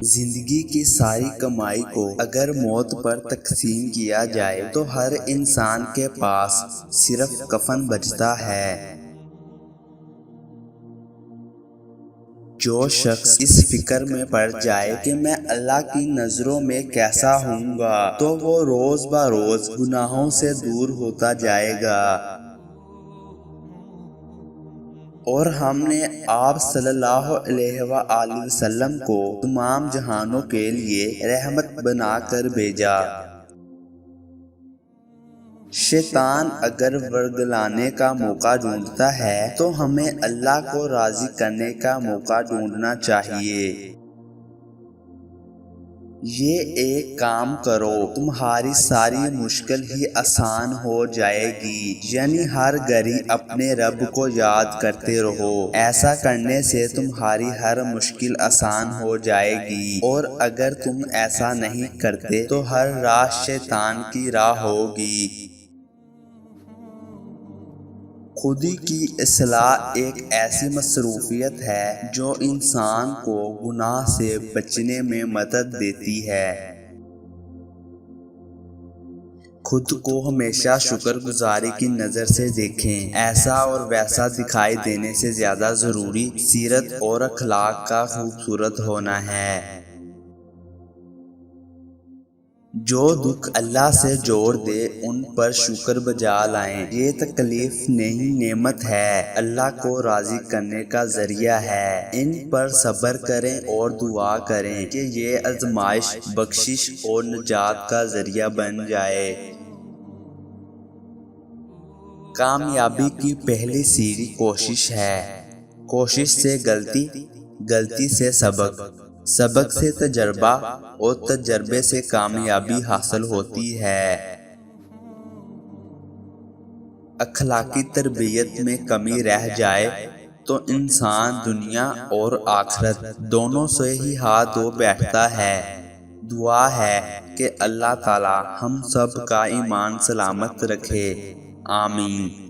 زندگی کی ساری کمائی کو اگر موت پر تقسیم کیا جائے تو ہر انسان کے پاس صرف کفن بچتا ہے۔ جو شخص اس فکر میں پڑ جائے کہ میں اللہ کی نظروں میں کیسا ہوں گا تو وہ روز بروز گناہوں سے دور ہوتا جائے گا۔ اور ہم نے آپ صلی اللہ علیہ وآلہ وسلم کو تمام جہانوں کے لیے رحمت بنا کر بھیجا۔ شیطان اگر ورگلانے کا موقع ڈھونڈتا ہے تو ہمیں اللہ کو راضی کرنے کا موقع ڈھونڈنا چاہیے۔ یہ ایک کام کرو، تمہاری ساری مشکل ہی آسان ہو جائے گی، یعنی ہر گھڑی اپنے رب کو یاد کرتے رہو۔ ایسا کرنے سے تمہاری ہر مشکل آسان ہو جائے گی، اور اگر تم ایسا نہیں کرتے تو ہر راہ شیطان کی راہ ہوگی۔ خودی کی اصلاح ایک ایسی مصروفیت ہے جو انسان کو گناہ سے بچنے میں مدد دیتی ہے۔ خود کو ہمیشہ شکر گزاری کی نظر سے دیکھیں۔ ایسا اور ویسا دکھائی دینے سے زیادہ ضروری سیرت اور اخلاق کا خوبصورت ہونا ہے۔ جو دکھ اللہ سے جوڑ دے ان پر شکر بجا لائیں۔ یہ تکلیف نہیں نعمت ہے، اللہ کو راضی کرنے کا ذریعہ ہے۔ ان پر صبر کریں اور دعا کریں کہ یہ آزمائش بخشش اور نجات کا ذریعہ بن جائے۔ کامیابی کی پہلی سیڑھی کوشش ہے۔ کوشش سے غلطی، غلطی سے سبق، سبق سے تجربہ، اور تجربے سے کامیابی حاصل ہوتی ہے۔ اخلاقی تربیت میں کمی رہ جائے تو انسان دنیا اور آخرت دونوں سے ہی ہاتھ دھو بیٹھتا ہے۔ دعا ہے کہ اللہ تعالی ہم سب کا ایمان سلامت رکھے۔ آمین۔